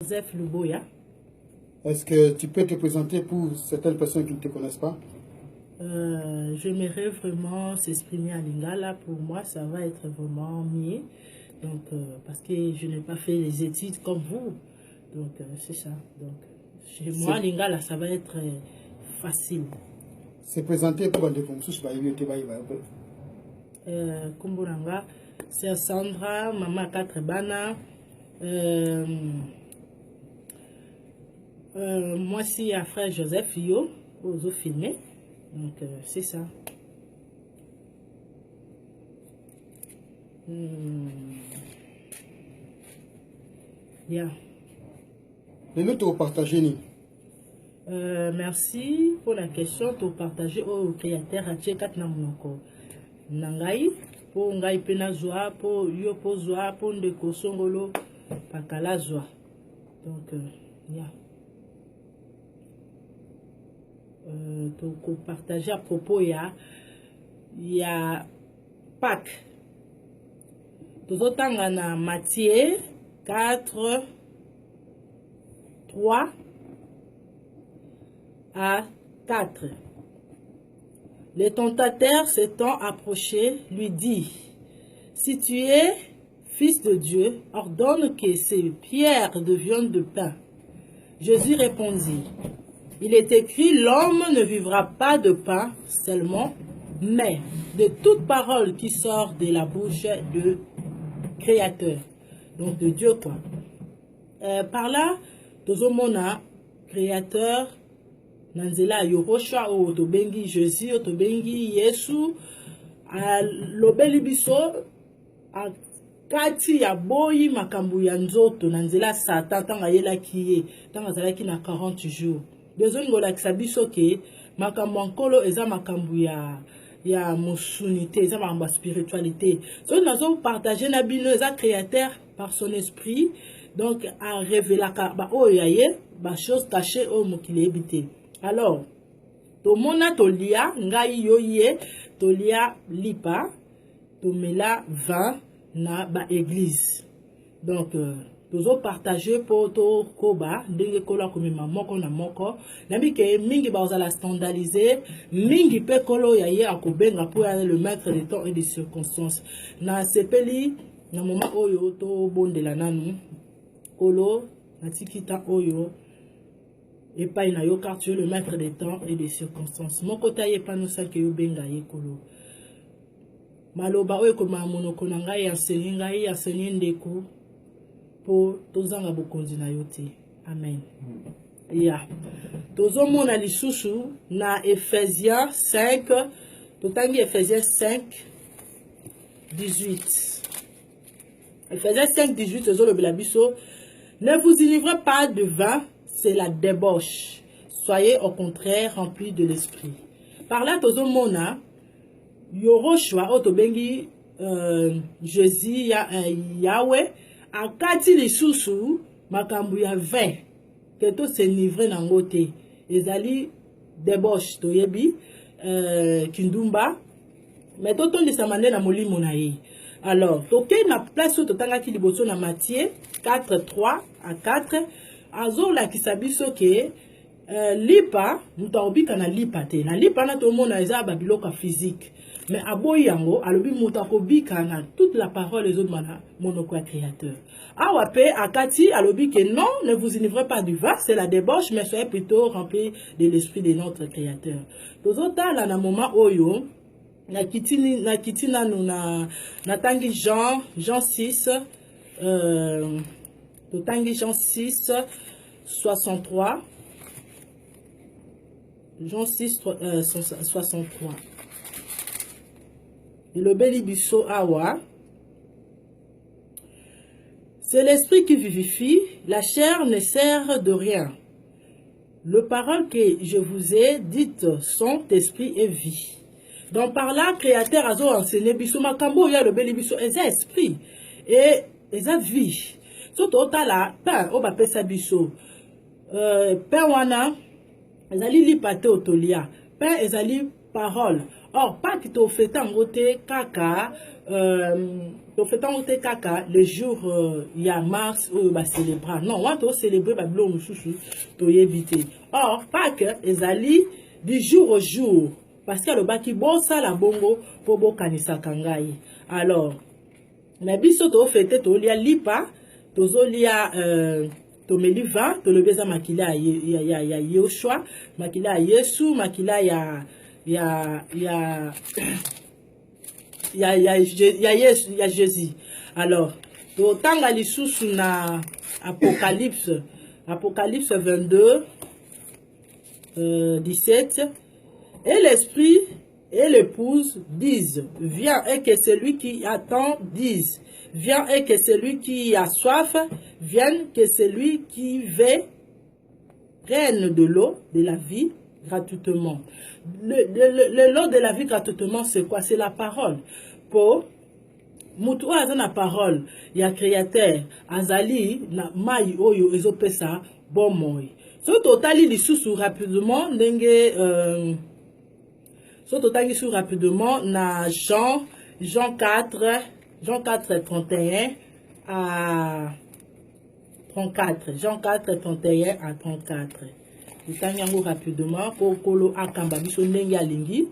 Joseph Luboya. Est-ce que tu peux te présenter pour certaines personnes qui ne te connaissent pas? J'aimerais vraiment s'exprimer à Lingala. Pour moi, ça va être vraiment mieux. Donc, parce que je n'ai pas fait les études comme vous. Donc, c'est ça. Donc, chez moi, Lingala, ça va être facile. C'est présenté pour des concours. Kumburanga, c'est Sandra, maman 4 bana. Moi, c'est à frère Joseph Yo, aux filmés. Donc, c'est ça. Bien. Et nous, tu partagé. Merci pour la question. Tu partager au créateur à Tchekat Namunoko. Nangai, pour Ngai Penazwa, pour Yo Pozwa, pour Ndeko Songolo, Pakalazwa. Donc, yeah. Donc, partager à propos, il y a Pâques. Tout autant on a Matthieu 4, 3 à 4. Le tentateur s'étant approché, lui dit, si tu es fils de Dieu, ordonne que ces pierres deviennent de pain. Jésus répondit, il est écrit, l'homme ne vivra pas de pain seulement, mais de toute parole qui sort de la bouche de Créateur, donc de Dieu quoi. Par là, tozomona Créateur, nanzela yorosha o tobengi Jésus, o tobengi Yesu, lobeli biso a kati ya boyi makambu ya nzoto nanzela Satan tanga yela kiye, tanga zalaki na 40 jours. Besoin ngolakisa biso ke makambu nkolo eza makambu ya mosunité, eza makambu ya spiritualité. So nazo partager na bino eza Créateur par son esprit, donc a révéler ba oyaye ba chose cachée au mokili ebité. Alors, tomona tolia ngai yoye tolia lipa tomela vin na ba église. Donc tozo partager pour to koba ndenge kola komema moko na moko nabi ke mingi ba ozala standardiser mingi pe kolo yaye akobenga pour le maître des temps et des circonstances na sepeli na moment oyo to bondela nanu kolo na tikita oyo et pas na yo car tu es le maître des temps et des circonstances moko taye pa no sa ke yo benga ye kolo maloba oyo koma monoko na ngai enseigner ngai enseigner ndeko pour tozanga bokonzi na yote. Amen. Yeah. Tozomona lisusu na Ephésiens 5, totangi Ephésiens 5, 18. Ephésiens 5, 18, tozolobela biso, ne vous enivrez pas de vin, c'est la débauche. Soyez au contraire remplis de l'esprit. Par là, tozomona, Yoroshua, otobengi, Jésus, Yahweh, akati lisusu makambu ya vin que to s'enivrer na ngote ezali débauche toyebi kindumba mais to tondisa mande na molimo na ye. Alors toke na place to tangaki liboso na Matthieu 4 3 à 4 azola kisabiso ke lipa mutaobika na lipa te na lipa na to mona eza ba biloko physique mais aboyi yango alobi mutakobika na toute la parole les autres mana monoko ya Créateur. Awa pe akati alobi que non, ne vous enivrez pas du vin, c'est la débauche, mais soyez plutôt remplis de l'esprit de notre Créateur. Tozota la na moment oyo na kiti nanu na tangi Jean 6 totangi Jean 6 63 Jean 6 63 le beli biso awa. C'est l'esprit qui vivifie, la chair ne sert de rien. Les paroles que je vous ai dites sont esprit et vie. Donc par là, Créateur a enseigné biso makambo ya le beli biso eza esprit et eza vie. Surtout là, pain o ba pesa biso. Pain wana ezali lipate otolia. Pain ezali parole. Or pas qui te fait en côté kaka Donc, fait tant kaka, le jour, il y a mars, où va célébrer. Non, on va célébrer, bah, bleu, moussoussou, to éviter. Or, Pâques, les alliés, du jour au jour. Parce qu'il y a le baki, bon, ça, la bongo, pour bon, kanisa kangai. Alors, mais biso, to fête, to lia lipa, to zo lia, to meliva, to le beza makila, ya Yoshua, makila, Yesu, makila, ya Jésus. Alors, tanga lisusu na Apocalypse 22, 17, et l'esprit et l'épouse disent, viens, et que celui qui attend dise, viens, et que celui qui a soif vienne, que celui qui veut prenne de l'eau de la vie gratuitement. Le lot de la vie gratuitement, c'est quoi? C'est la parole. Pour mutu aza na parole ya créateur azali na mai oyo ezopesa bon moi. So totali lisusu rapidement ndenge rapidement na Jean 4 31 à 34. Jean 4 31 à 34. Itanyango rapidement pour kolo akamba biso ndenge alingi.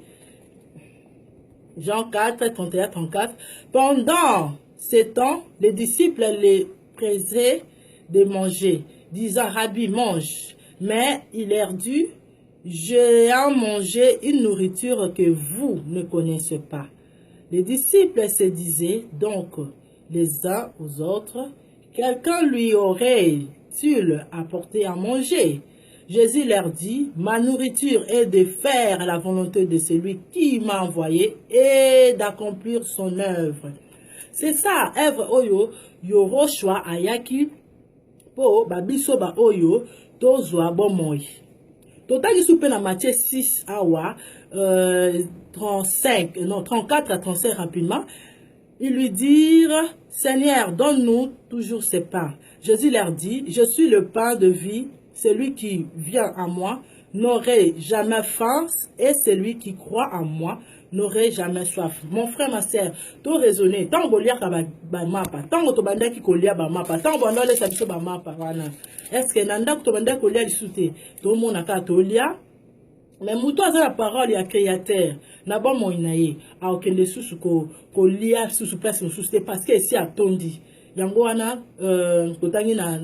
Jean 4 31 34. Pendant ce temps, les disciples les pressaient de manger, disant, Rabbi, mange. Mais il leur dit, j'ai à manger une nourriture que vous ne connaissez pas. Les disciples se disaient donc les uns aux autres, quelqu'un lui aurait-il apporté à manger? Jésus leur dit, ma nourriture est de faire la volonté de celui qui m'a envoyé et d'accomplir son œuvre. C'est ça, œuvre oyo, Yoroshua ayaki, po babiso ba oyo, tozwa bomoi. Totali soupe na Matthieu 6 awa, 34 à 35 rapidement. Ils lui dirent, Seigneur, donne-nous toujours ce pain. Jésus leur dit, je suis le pain de vie. Celui qui vient à moi n'aurait jamais faim et celui qui croit en moi n'aurait jamais soif. Mon frère, ma soeur, tout raisonner. Tant que tu ba mapa, tant que tu banda ki kolia ba mapa, tant que tu laisse biso ba mapa wana. Est-ce que nanda tu banda kolia lisute? Tout le monde a tolia. Mais muto aza la parole ya créateur. Na bon mo inaye. A okende susu ko lia susu place susu parce que ici a tondi. Yango wana totangi na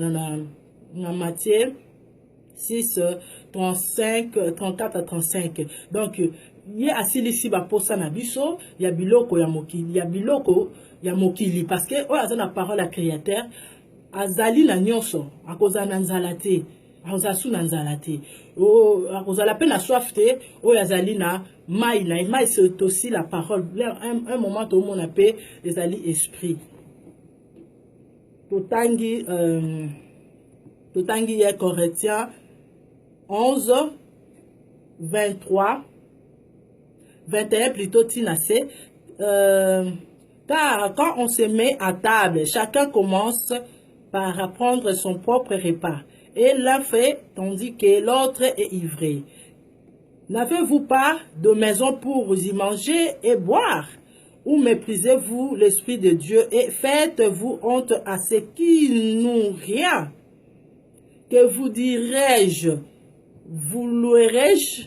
Matthieu 6, 35, 34 à 35. Donc, il y a assis ici, pour ça, il y a biloko, il y a biloko, il y a mokili. Parce que, oh, il y a la parole à créateur, azali na nyonso, à cause de nanzalate, à cause de nanzalate. Oh, à cause de la peine à soifte, oh, azali na maï, maï, c'est aussi la parole. Un moment, tout le monde appelle les ali esprit. Totangi, est Corinthiens 11, 23, 21 plutôt tinacé. Car quand on se met à table, chacun commence par prendre son propre repas. Et l'un fait tandis que l'autre est ivré. N'avez-vous pas de maison pour y manger et boire? Ou méprisez-vous l'Esprit de Dieu et faites-vous honte à ceux qui n'ont rien? Que vous dirai-je? Vous louerai-je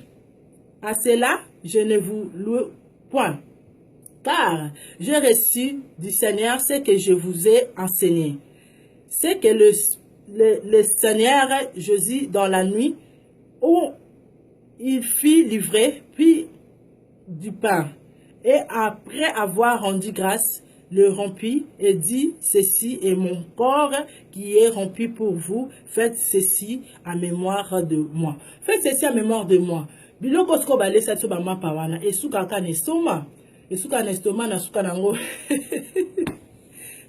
à cela? Je ne vous loue point. Car j'ai reçu du Seigneur ce que je vous ai enseigné. C'est que le Seigneur Jésus dans la nuit où il fit livrer puis du pain. Et après avoir rendu grâce, le rompit et dit, ceci est mon corps qui est rompu pour vous, faites ceci à mémoire de moi. Faites ceci à mémoire de moi. Biloko sko bale sa tso ba mapa wana esuka ka nesoma. Esuka nestoma na suka nango.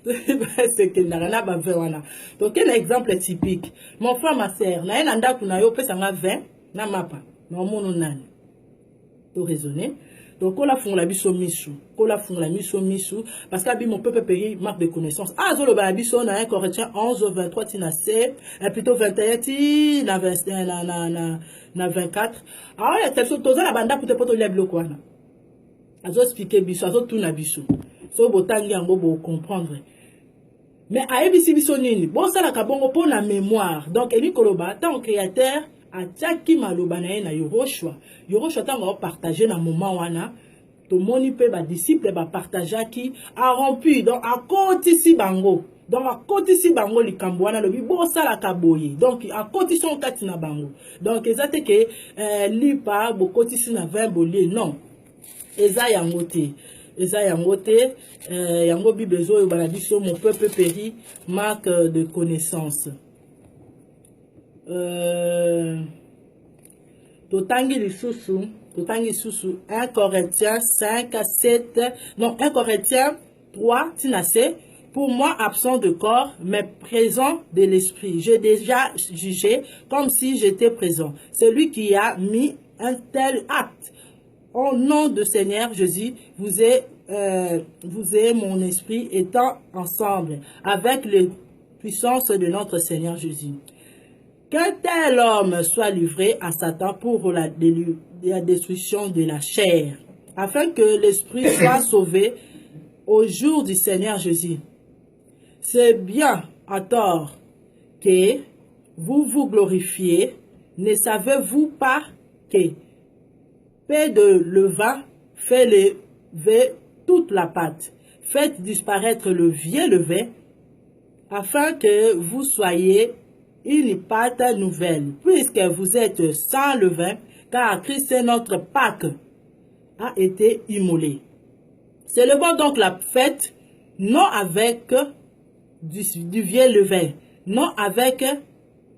C'est que na ba vin wana. Donc un exemple typique. Mon frère ma sœur, na ena ndaku na yo pesa nga 20 na mapa. Na mono nani. To raisonner. Donc, on a fond la biso misu. On a fond la miso misu. Parce que mon peuple pays marque de connaissance. Ah, zolo ba biso na 1 Corinthiens 11, 23 tina C. Plutôt 21 ti na 24. Ah ouais, c'est ça. Toza la banda pour te poto lia bloko wana. Azo expliquer biso, azo tout na biso. so botangi yango bo comprendre. Mais aebisi biso nini bon ça la kabongo pour la mémoire. Donc eli koloba tant créateur a tchaki maloba na ye na Yoroshua tango partager na moment wana to moni pe ba disciple ba partager qui a rompu donc à côté si bango. Donc à côté si bango likambo wana lobi bon ça la kaboye. Donc à côté son kati na bango. Donc ezate ke lipa bo côté si na 20 bolie non. Eza yango te. Eza yango te, yango Bible zo baladiso mon peuple périt, manque de connaissance. Totangi susu 1 Corinthiens 5 à 7, non 1 Corinthiens 3, tinase, pour moi absent de corps, mais présent de l'esprit. J'ai déjà jugé comme si j'étais présent. Celui qui a mis un tel acte. Au nom du Seigneur Jésus, vous êtes mon esprit étant ensemble avec les puissances de notre Seigneur Jésus. Qu'un tel homme soit livré à Satan pour la destruction de la chair, afin que l'esprit soit sauvé au jour du Seigneur Jésus. C'est bien à tort que vous vous glorifiez. Ne savez-vous pas que paix de levain fait lever toute la pâte. Faites disparaître le vieux levain, afin que vous soyez une pâte nouvelle, puisque vous êtes sans levain, car Christ notre Pâque a été immolé. Célébrons donc la fête, non avec du vieux levain, non avec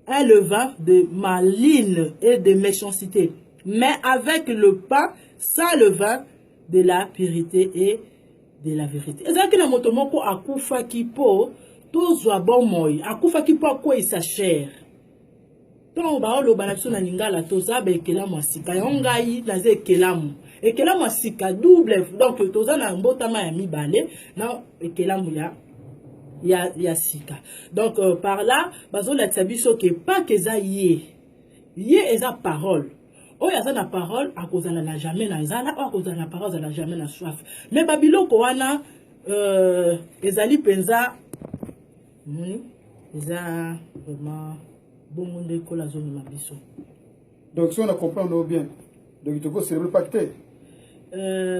un levain de maligne et de méchanceté, mais avec le pain sans levain de la pureté et de la vérité. Et ça que la motomoko akufa kipo tozwa bon moi akufa kipo akoi sa chair. Ton ba lo banatsu na lingala toza be kelamu asika yongai na ze kelamu. Et kelamu asika double donc toza na mbotama ya mibale na kelamu ya sika. Donc par là bazo la tsabiso ke pas que za ye eza parole. Oh, ya na parole, à cause de la jamais na zala, à cause de la parole, de la jamais na soif. Mais Babylone, koana, ezali penza, eza vraiment bon monde que la zone mabiso. Donc si on a compris bien, donc il te faut célébrer pacte.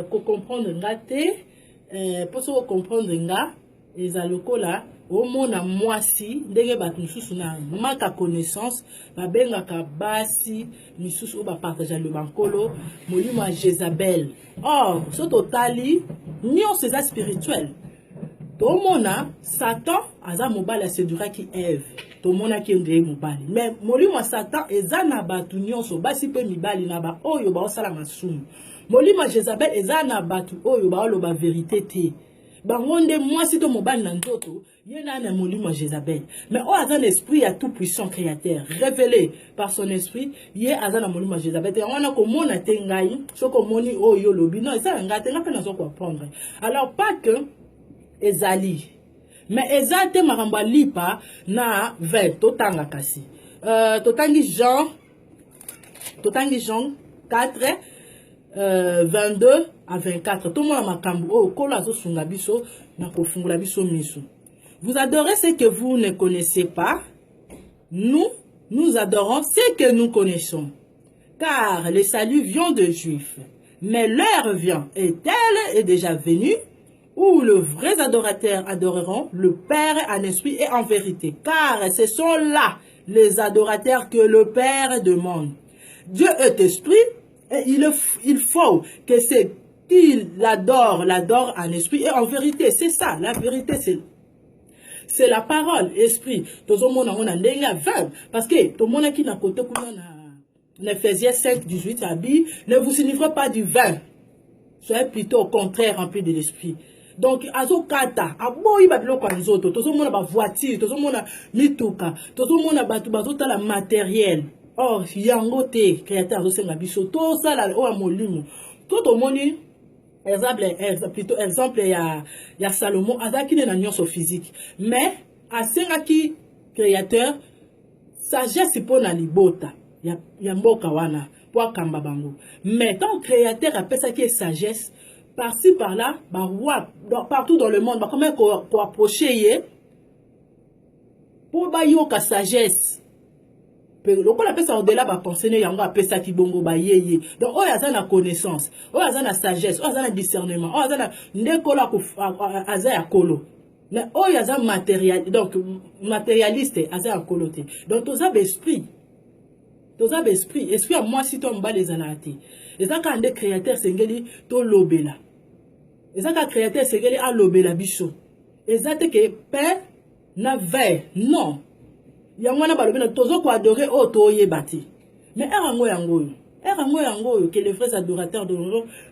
Pour comprendre ngate, pour se comprendre nga, ezaloko là. Au monde à moisi, ndenge batu misusu na manque à connaissance, babengaka basi misusu ba partager le bankolo, molimo a Jézabel. Or, ce totali, nyon c'est spirituel. To mona Satan aza mobile a séduira ki Ève. To mona ki ndeye mobile. Mais molimo Satan eza na batu nyonso basi pe mibali na ba oyo ba osala masumu. Molimo Jézabel eza na batu oyo ba loba vérité te. Bangonde moi si to mobile na ntoto yena na molimo Jézabel. Mais o azan esprit à tout puissant créateur révélé par son esprit yé azan na molimo Jézabel. Et on a ko mona tengai soko moni oyo lobi non ça ngate na pena soko apprendre. Alors pas que ezali mais ezate maramba lipa na 20 totanga kasi. Totangi Jean 4 22 à 24. Tout le monde a makambo. Oh, kola zo sunga biso na kofungula biso miso. Vous adorez ce que vous ne connaissez pas. Nous adorons ce que nous connaissons. Car le salut vient de Juifs. Mais l'heure vient, est-elle est déjà venue, où les vrais adorateurs adoreront le Père en esprit et en vérité. Car ce sont là les adorateurs que le Père demande. Dieu est esprit. Et il faut que c'est qu'il l'adore en esprit et en vérité. C'est ça, la vérité, c'est la parole, esprit. Tout le monde a un verbe. Parce que tout le monde qui n'a côté en Ephésiens 5, 18, dit, ne vous enivrez pas du vin. Soyez plutôt au contraire rempli de l'esprit. Donc, azo kata, aboyi babilo kwa nzoto, tout le monde a voiture, tout le monde a mituka, tout le monde a bazota la matériel. Oh, yango te créateur de senga biso to ça là o amolimo tout au monde exemple ya Salomon azaki na nyonso physique mais asenga ki créateur sagesse pour na libota ya mboka wana pour kamba bango mais tant créateur apesa ki sagesse par-ci par-là, partout dans le monde, comment qu'on approcher pour bayoka sagesse. Donc on appelle ça au-delà ba penser ne yango appelle ça ki bongo ba yeye. Donc oh yaza na connaissance, oh yaza na sagesse, oh yaza na discernement, oh yaza na ndekola ko aza ya kolo. Mais oh yaza matériel, donc matérialiste aza ya kolo te. Donc toza esprit à moi si toi mba les anati. Et ça quand des créateurs sengeli to lobela. Et ça quand créateur sengeli a lobela biso. Et ça te que père na veille non. Yangwana balobena tozo ko adorer o to yebati. Mais erango yango que les vrais adorateurs de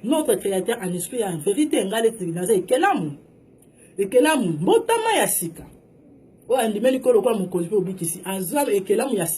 notre créateur en esprit en vérité ngale tinaza ekelamu. Ekelamu mbotama ya sika. O andimeli ko lokwa mokonzi pe obikisi azwa ekelamu ya sika.